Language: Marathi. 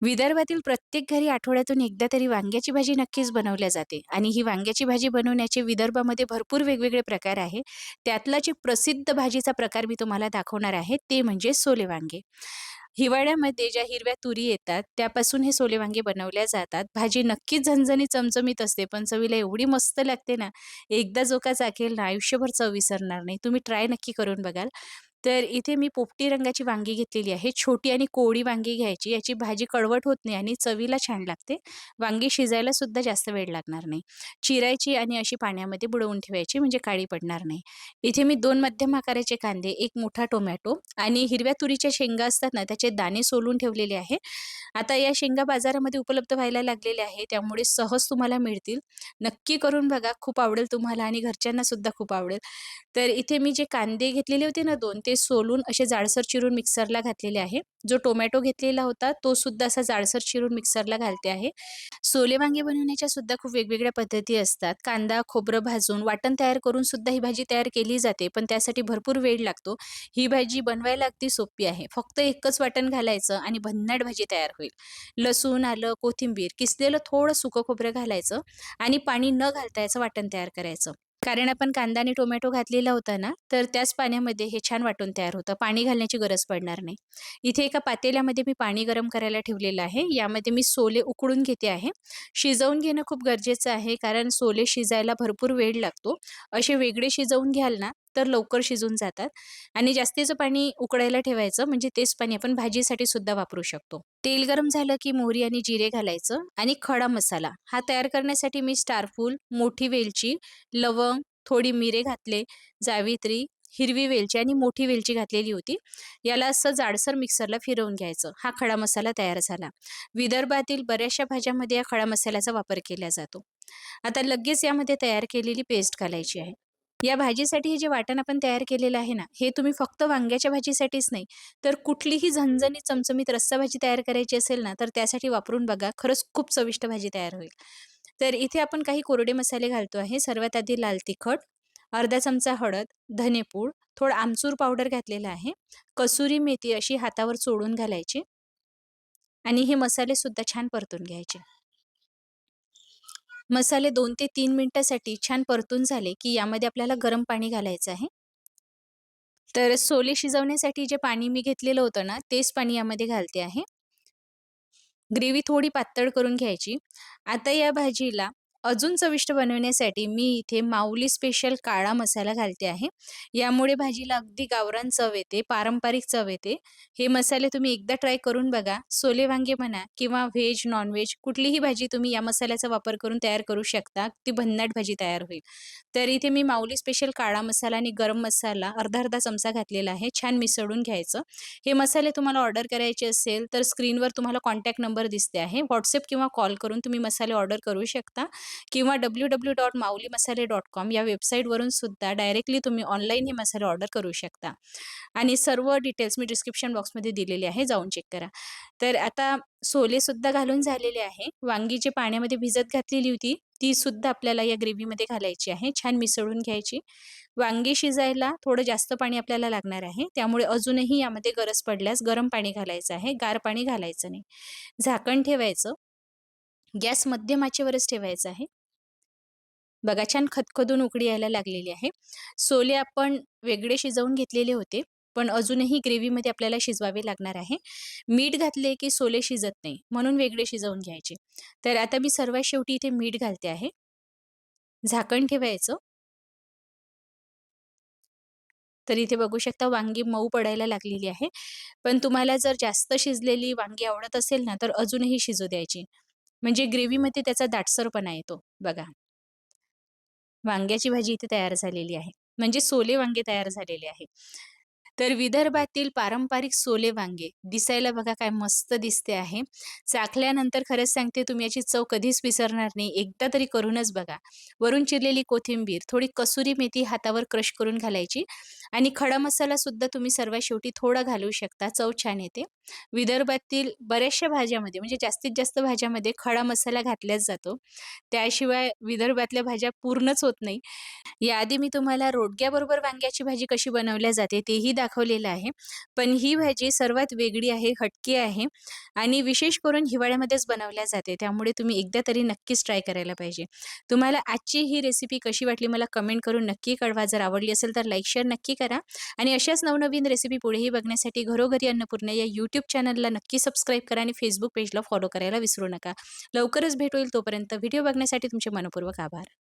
विदर्भातील प्रत्येक घरी आठवड्यातून एकदा तरी वांग्याची भाजी नक्कीच बनवल्या जाते आणि ही वांग्याची भाजी बनवण्याचे विदर्भामध्ये भरपूर वेगवेगळे प्रकार आहे. त्यातलाच एक प्रसिद्ध भाजीचा प्रकार मी तुम्हाला दाखवणार आहे, ते म्हणजे सोले वांगे. हिवाळ्यामध्ये ज्या हिरव्या तुरी येतात, त्यापासून हे सोले वांगे बनवल्या जातात. भाजी नक्कीच झणझणीत चमचमीत असते, पण चवीला एवढी मस्त लागते ना, एकदा जो का चाखेल ना, आयुष्यभर चव विसरणार नाही. तुम्ही ट्राय नक्की करून बघाल. तर इथे मी पोपटी रंगाची वांगी घेतलेली आहे. छोटी आणि कोवळी वांगी घ्यायची. याची भाजी कडवट होत नाही आणि चवीला छान लागते. वांगी शिजायला सुद्धा जास्त वेळ लागणार नाही. चिरायची आणि अशी पाण्यामध्ये बुडवून ठेवायची म्हणजे काळी पडणार नाही. इथे मी 2 मध्यम आकाराचे कांदे, 1 मोठा टोमॅटो आणि हिरव्या तुरीच्या शेंगा असतात ना, त्याचे दाणे सोलून ठेवलेले आहे. आता या शेंगा बाजारामध्ये उपलब्ध व्हायला लागलेल्या आहे, त्यामुळे सहज तुम्हाला मिळतील. नक्की करून बघा. खूप आवडेल तुम्हाला आणि घरच्यांना सुद्धा खूप आवडेल. तर इथे मी जे कांदे घेतलेले होते ना 2 ते सोलून असे जाडसर चिरून मिक्सरला घातलेले आहे. जो टोमॅटो घेतलेला होता तो सुद्धा असा जाडसर चिरून मिक्सरला घालते आहे. सोले वांगे बनवण्याच्या सुद्धा खूप वेगवेगळ्या पद्धती असतात. कांदा, खोबरं भाजून वाटण तयार करून सुद्धा ही भाजी तयार केली जाते, पण त्यासाठी भरपूर वेळ लागतो. ही भाजी बनवायला अगदी सोपी आहे. फक्त एकच वाटण घालायचं आणि भन्नाट भाजी तयार होईल. लसूण, आलं, कोथिंबीर, किसलेलं थोडं सुकं खोबरं घालायचं आणि पाणी न घालता याचं वाटण तयार करायचं. कारण आपण कांदा आणि टोमॅटो घातलेला होता ना, तर त्याच पाण्यामध्ये हे छान वाटून तयार होतं. पाणी घालण्याची गरज पडणार नाही. इथे एका पातेल्यामध्ये मी पाणी गरम करायला ठेवलेलं आहे. यामध्ये मी सोले उकळून घेते आहे. शिजवून घेणं खूप गरजेचं आहे, कारण सोले शिजायला भरपूर वेळ लागतो. असे वेगळे शिजवून घ्याल ना, तर लवकर शिजून जातात आणि जास्तीचं पाणी उकळायला ठेवायचं, म्हणजे तेच पाणी आपण भाजीसाठी सुद्धा वापरू शकतो. तेल गरम झालं की मोहरी आणि जिरे घालायचं आणि खडा मसाला हा तयार करण्यासाठी मी स्टारफूल, मोठी वेलची, लवंग, थोडी मिरे घातले, जावित्री, हिरवी वेलची आणि मोठी वेलची घातलेली होती. याला असं जाडसर मिक्सरला फिरवून घ्यायचं. हा खडा मसाला तयार झाला. विदर्भातील बऱ्याचशा भाज्यांमध्ये या खडा मसाल्याचा वापर केला जातो. आता लगेच यामध्ये तयार केलेली पेस्ट घालायची आहे. या भाजीसाठी हे जे वाटण आपण तयार केलेलं आहे ना, हे तुम्ही फक्त वांग्याच्या भाजीसाठीच नाही, तर कुठलीही झणझणीत चमचमीत रस्सा भाजी तयार करायची असेल ना, तर त्यासाठी वापरून बघा. खरंच खूप चविष्ट भाजी तयार होईल. तर इथे आपण काही कोरडे मसाले घालतो आहे. सर्वात आधी लाल तिखट, अर्धा चमचा हळद, धनेपूड, थोडं आमचूर पावडर घातलेलं आहे. कसुरी मेथी अशी हातावर चोळून घालायची आणि हे मसाले सुद्धा छान परतून घ्यायचे. मसाले 2 ते 3 मिनिटासाठी छान परतून झाले, की यामध्ये आपल्याला गरम पाणी घालायचं आहे. तर सोले शिजवण्यासाठी जे पाणी मी घेतलेलं होतं ना, तेच पाणी यामध्ये घालते आहे. ग्रेव्ही थोडी पातळ करून घ्यायची. आता या भाजीला अजून चविष्ट बनवण्यासाठी मी इथे माऊली स्पेशल काळा मसाला घालते आहे. यामुळे भाजीला अगदी गावरान चव येते, पारंपरिक चव येते. हे मसाले तुम्ही एकदा ट्राय करून बघा. सोले वांगे म्हणा किंवा व्हेज, नॉन-व्हेज कुठलीही भाजी तुम्ही या मसाल्याचा वापर करून तयार करू शकता. ती भन्नाट भाजी तयार होईल. तर इथे मी माऊली स्पेशल काळा मसाला आणि गरम मसाला अर्धा-अर्धा चमचा घातलेला आहे. छान मिसळून घ्यायचं. हे मसाले तुम्हाला ऑर्डर करायचे असेल, तर स्क्रीनवर तुम्हाला कॉन्टॅक्ट नंबर दिसते आहे. WhatsApp किंवा कॉल करून तुम्ही मसाले ऑर्डर करू शकता किंवा www.maulimasale.com या वेबसाईटवरून सुद्धा डायरेक्टली तुम्ही ऑनलाईन हे मसाले ऑर्डर करू शकता. आणि सर्व डिटेल्स मी डिस्क्रिप्शन बॉक्समध्ये दिलेले आहे, जाऊन चेक करा. तर आता सोलेसुद्धा घालून झालेले आहे. वांगी जी पाण्यामध्ये भिजत घातलेली होती, ती सुद्धा आपल्याला या ग्रेव्हीमध्ये घालायची आहे. छान मिसळून घ्यायची. वांगी शिजायला थोडं जास्त पाणी आपल्याला लागणार आहे. त्यामुळे अजूनही यामध्ये गरज पडल्यास गरम पाणी घालायचं आहे. गार पाणी घालायचं नाही. झाकण ठेवायचं. गॅस मध्यम आचेवरच ठेवायचा आहे. बघा छान खदखदून उकळी यायला लागलेली आहे. सोले आपण वेगळे शिजवून घेतलेले होते, पण अजूनही ग्रेव्हीमध्ये आपल्याला शिजवावे लागणार आहे. मीठ घातले की सोले शिजत नाही, म्हणून वेगळे शिजवून घ्यायचे. तर आता मी सर्वात शेवटी इथे मीठ घालते आहे. झाकण ठेवायचं. तर इथे बघू शकता वांगी मऊ पडायला लागलेली आहे. पण तुम्हाला जर जास्त शिजलेली वांगी आवडत असेल ना, तर अजूनही शिजू द्यायची. म्हणजे ग्रेव्हीमध्ये त्याचा दाटसरपणा येतो. बघा, वांग्याची भाजी इथे तयार झालेली आहे. म्हणजे सोले वांगे तयार झालेले आहे. तर विदर्भातील पारंपरिक सोले वांगे दिसायला बघा काय मस्त दिसते आहे. चाखल्यानंतर खरंच सांगते तुम्ही याची चव कधीच विसरणार नाही. एकदा तरी करूनच बघा. वरून चिरलेली कोथिंबीर, थोडी कसुरी मेथी हातावर क्रश करून घालायची आणि खडा मसालासुद्धा तुम्ही सर्वात शेवटी थोडा घालू शकता, चव छान येते. विदर्भातील बऱ्याचशा भाज्यामध्ये म्हणजे जास्तीत जास्त भाज्यामध्ये खडा मसाला घातलाच जातो. त्याशिवाय विदर्भातल्या भाज्या पूर्णच होत नाही. याआधी मी तुम्हाला रोडग्याबरोबर वांग्याची भाजी कशी बनवल्या जाते तेही दाखवलेलं आहे. पण ही भाजी सर्वात वेगळी आहे, हटकी आहे आणि विशेष करून हिवाळ्यामध्येच बनवल्या जाते. त्यामुळे तुम्ही एकदा तरी नक्कीच ट्राय करायला पाहिजे. तुम्हाला आजची ही रेसिपी कशी वाटली मला कमेंट करून नक्की कळवा. जर आवडली असेल तर लाईक, शेअर नक्की करा आणि अशाच नवनवीन रेसिपी पुढेही बघण्यासाठी घरोघरी अन्नपूर्णा या यूट्यूब चॅनलला नक्की सबस्क्राईब करा आणि फेसबुक पेजला फॉलो करायला विसरू नका. लवकरच भेट होईल. तोपर्यंत व्हिडिओ बघण्यासाठी तुमचे मनःपूर्वक आभार.